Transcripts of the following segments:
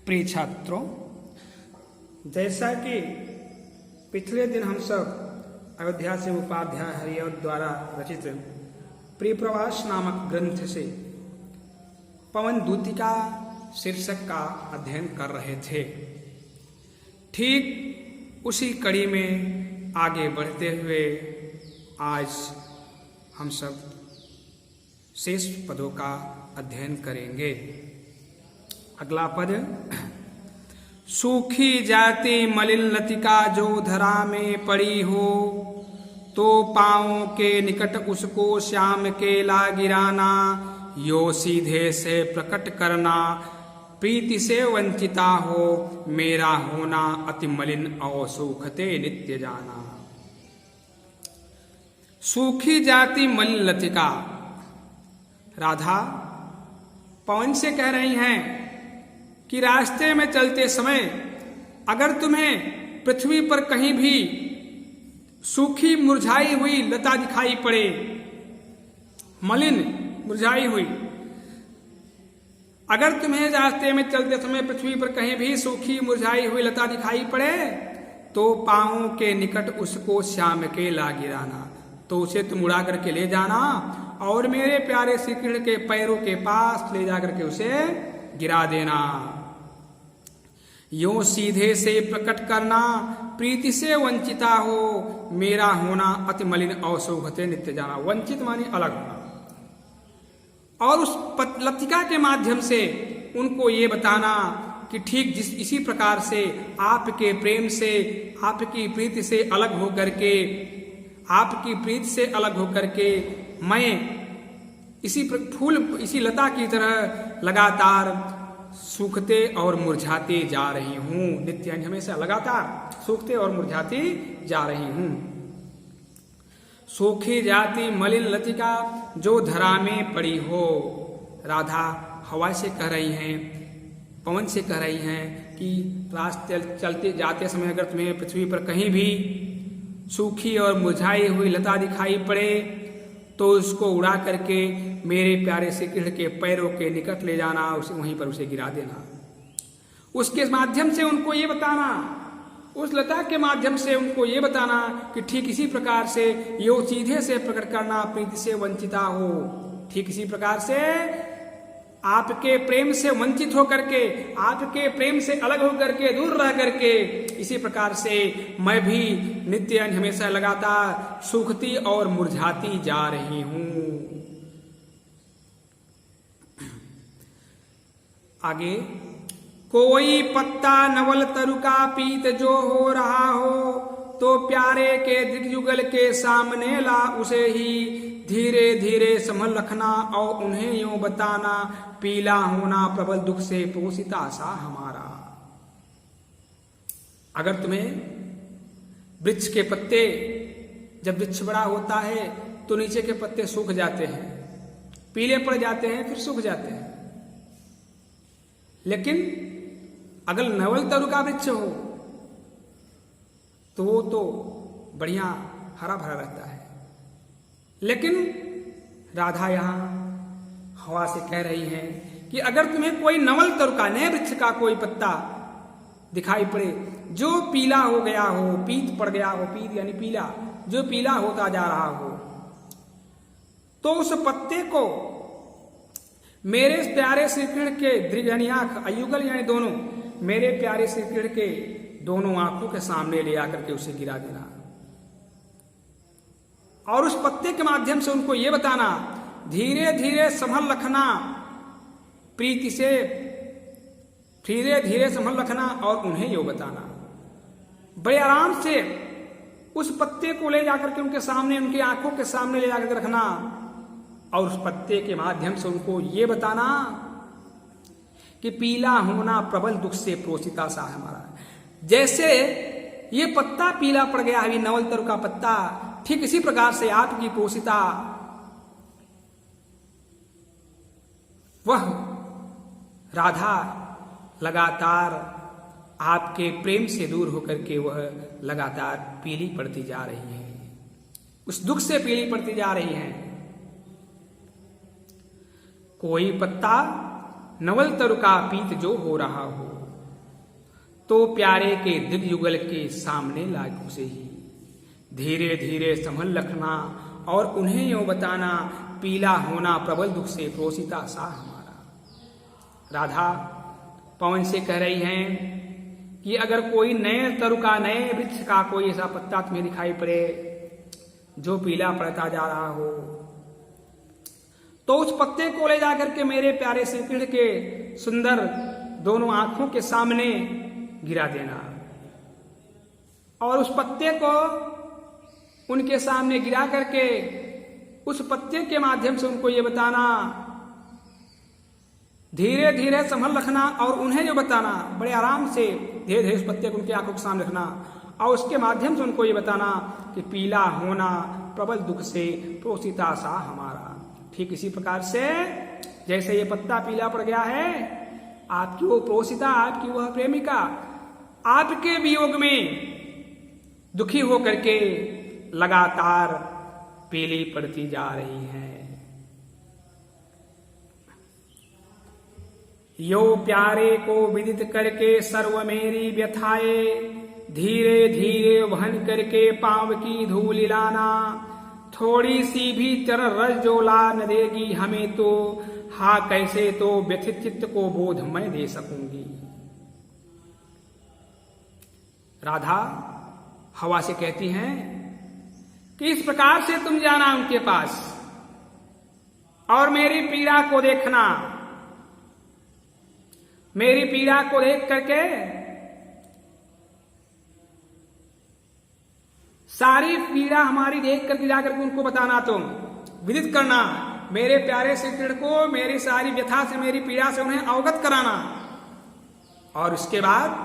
प्रिय छात्रों, जैसा कि पिछले दिन हम सब अयोध्या से उपाध्याय हरिऔध द्वारा रचित प्रिय प्रवास नामक ग्रंथ से पवन दूतिका शीर्षक का अध्ययन कर रहे थे, ठीक उसी कड़ी में आगे बढ़ते हुए आज हम सब शेष पदों का अध्ययन करेंगे। अगला पद, सूखी जाति मलिन लतिका जो धरा में पड़ी हो, तो पाँवों के निकट उसको श्याम केला गिराना, यो सीधे से प्रकट करना, प्रीति से वंचिता हो, मेरा होना अति मलिन और सूखते नित्य जाना। सूखी जाति मलिन लतिका, राधा पवन से कह रही हैं कि रास्ते में चलते समय अगर तुम्हें पृथ्वी पर कहीं भी सूखी मुरझाई हुई लता दिखाई पड़े, मलिन मुरझाई हुई, अगर तुम्हें रास्ते में चलते समय पृथ्वी पर कहीं भी सूखी मुरझाई हुई लता दिखाई पड़े, तो पाँवों के निकट उसको श्याम केला गिराना, तो उसे तुम उड़ा करके ले जाना और मेरे प्यारे श्री कृष्ण के पैरों के पास ले जाकर के उसे गिरा देना। यो सीधे से प्रकट करना, प्रीति से वंचिता हो, मेरा होना अति मलिन और सूखते नित्य जाना। वंचित माने अलग होना। और उस लतिका के माध्यम से उनको ये बताना कि ठीक इसी प्रकार से आपके प्रेम से, आपकी प्रीति से अलग होकर के, आपकी प्रीति से अलग होकर के मैं इसी फूल, इसी लता की तरह लगातार सूखते और मुरझाती जा रही हूं। नित्य हमेशा लगातार सूखते और मुरझाती जा रही हूं। सूखी जाति मलिन लतिका जो धरा में पड़ी हो, राधा हवा से कह रही हैं, पवन से कह रही हैं कि रास्ते चलते जाते समय अगर तुम्हें पृथ्वी पर कहीं भी सूखी और मुरझाई हुई लता दिखाई पड़े, तो उसको उड़ा करके मेरे प्यारे श्री कृष्ण के पैरों के निकट ले जाना, उसे वहीं पर उसे गिरा देना। उसके माध्यम से उनको ये बताना, उस लता के माध्यम से उनको ये बताना कि ठीक इसी प्रकार से यो सीधे से प्रकट करना, प्रीति से वंचिता हो, ठीक इसी प्रकार से आपके प्रेम से वंचित होकर के, आपके प्रेम से अलग होकर के, दूर रह करके, इसी प्रकार से मैं भी नित्य हमेशा लगातार सूखती और मुरझाती जा रही हूं। आगे, कोई पत्ता नवल तरुका पीत जो हो रहा हो, तो प्यारे के दिग्युगल के सामने ला उसे ही, धीरे धीरे संभल रखना और उन्हें यूं बताना, पीला होना प्रबल दुख से पोषिता सा हमारा। अगर तुम्हें वृक्ष के पत्ते, जब वृक्ष बड़ा होता है तो नीचे के पत्ते सूख जाते हैं, पीले पड़ जाते हैं, फिर सूख जाते हैं। लेकिन अगर नवल तरु का वृक्ष हो तो वो तो बढ़िया हरा भरा रहता है। लेकिन राधा यहां हवा से कह रही है कि अगर तुम्हें कोई नवल तरु का, नए वृक्ष का कोई पत्ता दिखाई पड़े जो पीला हो गया हो, पीत पड़ गया हो, पीत यानी पीला, जो पीला होता जा रहा हो, तो उस पत्ते को मेरे प्यारे श्री कृष्ण के दृग यानी आंख, अयुगल यानी दोनों, मेरे प्यारे श्री कृष्ण के दोनों आंखों के सामने ले आकर के उसे गिरा देना और उस पत्ते के माध्यम से उनको ये बताना, धीरे धीरे संभल रखना, प्रीति से धीरे धीरे संभल रखना और उन्हें ये बताना। बड़े आराम से उस पत्ते को ले जाकर के उनके सामने, उनकी आंखों के सामने ले जाकर के रखना और उस पत्ते के माध्यम से उनको ये बताना कि पीला होना प्रबल दुख से पोषिता सा हमारा। जैसे ये पत्ता पीला पड़ गया है, नवल तरु का पत्ता, ठीक इसी प्रकार से आपकी पोषिता, वह राधा लगातार आपके प्रेम से दूर होकर के वह लगातार पीली पड़ती जा रही है, उस दुख से पीली पड़ती जा रही है। कोई पत्ता नवल तरु का पीत जो हो रहा हो, तो प्यारे के दिव्य युगल के सामने लाग उसे ही। धीरे धीरे संभल रखना और उन्हें यूं बताना, पीला होना प्रबल दुख से प्रोसिता सा हमारा। राधा पवन से कह रही हैं कि अगर कोई नए तरु का, नए वृक्ष का कोई ऐसा पत्ता तुम्हें दिखाई पड़े जो पीला पड़ता जा रहा हो, तो उस पत्ते को ले जाकर के मेरे प्यारे श्री कृष्ण के सुंदर दोनों आंखों के सामने गिरा देना, और उस पत्ते को उनके सामने गिरा करके उस पत्ते के माध्यम से उनको ये बताना, धीरे धीरे संभल रखना और उन्हें जो बताना, बड़े आराम से धीरे धीरे उस पत्ते को उनके आंखों के सामने रखना और उसके माध्यम से उनको ये बताना कि पीला होना प्रबल दुख से प्रोसिता सा हमारा। ठीक इसी प्रकार से जैसे ये पत्ता पीला पड़ गया है, आपकी वो प्रोसिता, आपकी वह प्रेमिका आपके वियोग में दुखी होकर के लगातार पीली पड़ती जा रही है। यो प्यारे को विदित करके सर्व मेरी व्यथाए, धीरे धीरे वहन करके पांव की धूल लाना, थोड़ी सी भी चरण रस जो ला न देगी हमें तो, हा कैसे तो व्यथित चित्त को बोध मैं दे सकूंगी। राधा हवा से कहती हैं कि इस प्रकार से तुम जाना उनके पास और मेरी पीड़ा को देखना, मेरी पीड़ा को देख करके सारी पीड़ा हमारी देख करके जाकर के उनको बताना, तुम विदित करना मेरे प्यारे श्री कृष्ण को, मेरी सारी व्यथा से, मेरी पीड़ा से उन्हें अवगत कराना, और उसके बाद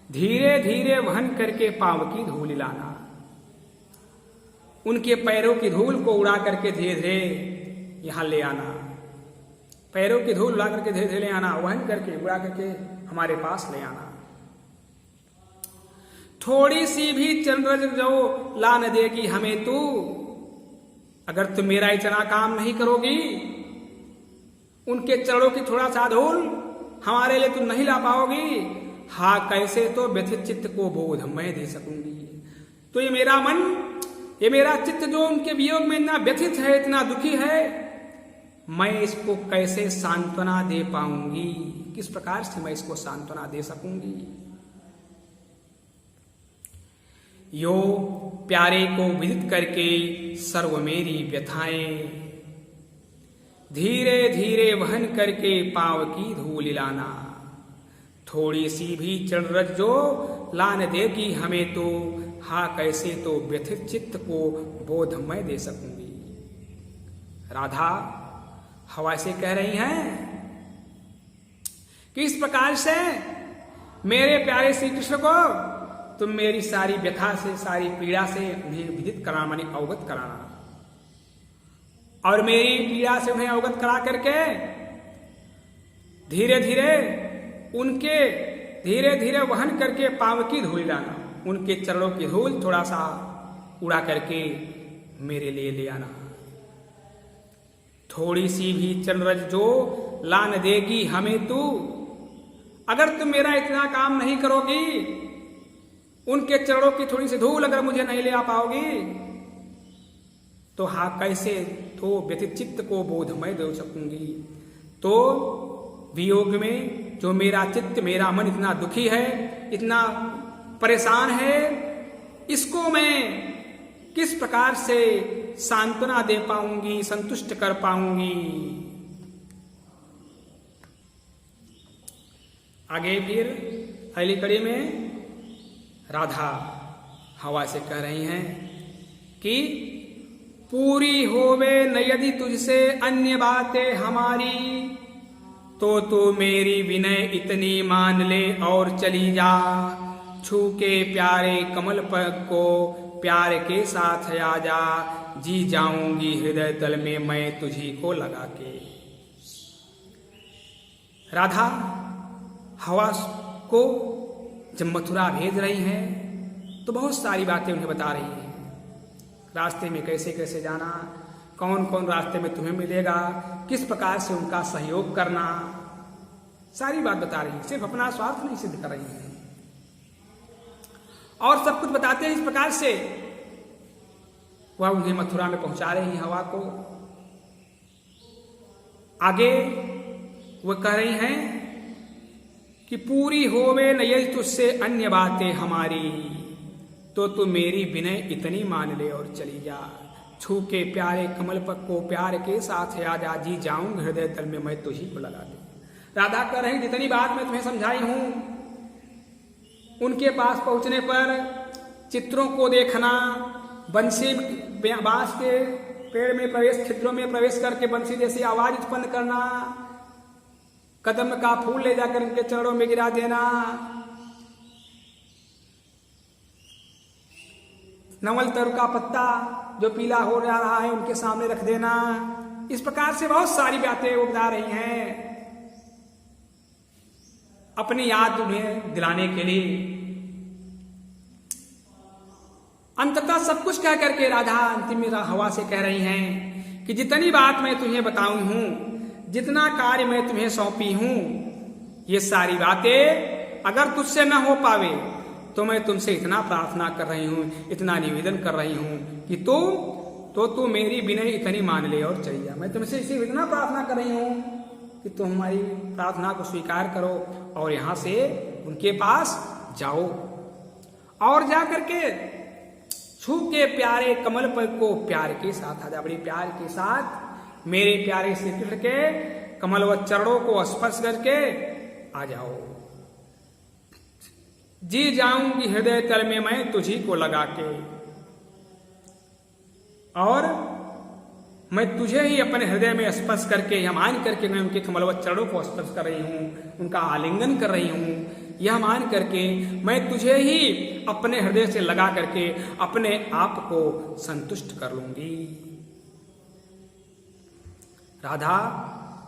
धीरे धीरे वहन करके पांव की धूल लाना, उनके पैरों की धूल को उड़ा करके धीरे धीरे यहां ले आना, पैरों की धूल उड़ा करके धीरे धीरे ले आना, वहन करके उड़ा करके हमारे पास ले आना। थोड़ी सी भी चंद्र जो ला न देगी हमें तू, अगर तुम मेरा इतना काम नहीं करोगी, उनके चरणों की थोड़ा सा धूल हमारे लिए तुम नहीं ला पाओगी, हा कैसे तो व्यथित चित्त को बोध मैं दे सकूंगी। तो ये मेरा मन, ये मेरा चित्त जो उनके वियोग में इतना व्यथित है, इतना दुखी है, मैं इसको कैसे सांत्वना दे पाऊंगी, किस प्रकार से मैं इसको सांत्वना दे सकूंगी। यो प्यारे को विदित करके सर्व मेरी व्यथाएं, धीरे धीरे वहन करके पांव की धूल लाना, थोड़ी सी भी चढ़रज जो लान देगी हमें तो, हा कैसे तो व्यथित चित्त को बोध मैं दे सकूंगी। राधा हवा से कह रही हैं कि इस प्रकार से मेरे प्यारे श्री कृष्ण को तुम मेरी सारी व्यथा से, सारी पीड़ा से उन्हें विदित कराना, माने अवगत कराना, और मेरी पीड़ा से उन्हें अवगत करा करके धीरे धीरे उनके धीरे धीरे वहन करके पांव की धूल लाना, उनके चरणों की धूल थोड़ा सा उड़ा करके मेरे लिए ले आना। थोड़ी सी भी चंद्रज जो लान देगी हमें तू, अगर तुम मेरा इतना काम नहीं करोगी, उनके चरणों की थोड़ी सी धूल अगर मुझे नहीं ले आ पाओगी, तो हा कैसे तो व्यथित चित्त को बोध मैं दे सकूंगी। तो वियोग में जो मेरा चित्त, मेरा मन इतना दुखी है, इतना परेशान है, इसको मैं किस प्रकार से सांत्वना दे पाऊंगी, संतुष्ट कर पाऊंगी। आगे फिर अगली कड़ी में राधा हवा से कह रही हैं कि पूरी होवे न यदि तुझसे अन्य बातें हमारी, तो तू मेरी विनय इतनी मान ले और चली जा, छू के प्यारे कमल पग को प्यार के साथ आ जा, जी जाऊंगी हृदय तल में मैं तुझी को लगा के। राधा हवा को जब मथुरा भेज रही हैं तो बहुत सारी बातें उन्हें बता रही हैं, रास्ते में कैसे कैसे जाना, कौन कौन रास्ते में तुम्हें मिलेगा, किस प्रकार से उनका सहयोग करना, सारी बात बता रही है। सिर्फ अपना स्वार्थ नहीं सिद्ध कर रही है, और सब कुछ बताते हैं इस प्रकार से। वह उन्हें मथुरा में पहुंचा रही है हवा को। आगे वह कह रही हैं कि पूरी होवे न यदि तुझसे अन्य बातें हमारी, तो तू मेरी विनय इतनी मान ले और चली जा। छू के प्यारे कमल पर को प्यार के साथ आजा, जी जाऊं हृदय तल में मैं तुझी को लगा दे। राधा कह रही जितनी बात मैं तुम्हें समझाई हूं, उनके पास पहुंचने पर चित्रों को देखना, बंसी बांस के पेड़ में प्रवेश, छिद्रों में प्रवेश करके बंसी जैसी आवाज उत्पन्न करना, कदम का फूल ले जाकर उनके चरणों में गिरा देना, नवल तरु का पत्ता जो पीला हो रहा है उनके सामने रख देना। इस प्रकार से बहुत सारी बातें वो बता रही हैं अपनी याद उन्हें दिलाने के लिए। अंततः सब कुछ कह करके राधा अंतिम में हवा से कह रही हैं कि जितनी बात मैं तुम्हें बताऊं हूं, जितना कार्य मैं तुम्हें सौंपी हूं, ये सारी बातें अगर तुझसे न हो पावे तो मैं तुमसे इतना प्रार्थना कर रही हूं, इतना निवेदन कर रही हूं कि तू मेरी विनय इतनी मान ले और चली जा। मैं तुमसे इसे इतना प्रार्थना कर रही हूं कि तुम हमारी प्रार्थना को स्वीकार करो और यहां से उनके पास जाओ और जा करके छू के प्यारे कमल पर को प्यार के साथ आजा। बड़ी प्यार के साथ मेरे प्यारे श्री कृष्ण के कमल व चरणों को स्पर्श करके आ जाओ। जी जाऊंगी हृदय तल में मैं तुझी को लगा के, और मैं तुझे ही अपने हृदय में स्पर्श करके यह मान करके मैं उनके कमलवत चरणों को स्पर्श कर रही हूं, उनका आलिंगन कर रही हूं। यह मान करके मैं तुझे ही अपने हृदय से लगा करके अपने आप को संतुष्ट कर लूंगी। राधा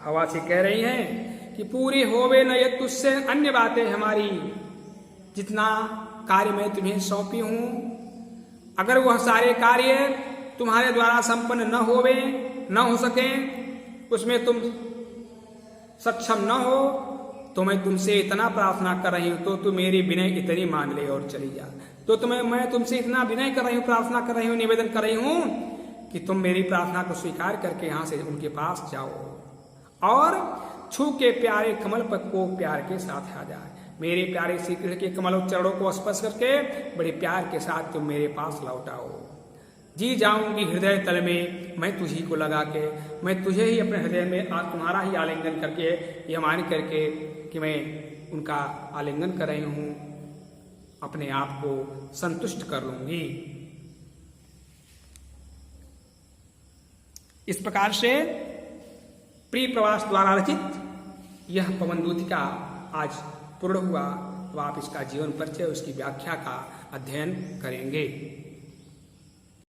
हवा से कह रही हैं कि पूरी होवे न ये तुझसे अन्य बातें हमारी, जितना कार्य मैं तुम्हें सौंपी हूं, अगर वह सारे कार्य तुम्हारे द्वारा संपन्न न होवे, न हो सके, उसमें तुम सक्षम न हो, तो मैं तुमसे इतना प्रार्थना कर रही हूं, तो तुम मेरी विनय इतनी मान ले और चली जा। तो मैं तुमसे इतना विनय कर रही हूं, प्रार्थना कर रही हूं, निवेदन कर रही हूं कि तुम मेरी प्रार्थना को स्वीकार करके यहां से उनके पास जाओ और छू के प्यारे कमल पर को प्यार के साथ आ जाए। मेरे प्यारे श्री कृष्ण के कमल चरणों को स्पर्श करके बड़े प्यार के साथ तुम मेरे पास लौट आओ। जी जाऊंगी हृदय तल में मैं तुझी को लगा के, मैं तुझे ही अपने हृदय में तुम्हारा ही आलिंगन करके यह मान करके कि मैं उनका आलिंगन कर रही हूं, अपने आप को संतुष्ट कर लूंगी। इस प्रकार से प्रिय प्रवास द्वारा रचित यह पवन दूतिका आज पूर्ण हुआ। तो आप इसका जीवन परिचय, उसकी व्याख्या का अध्ययन करेंगे।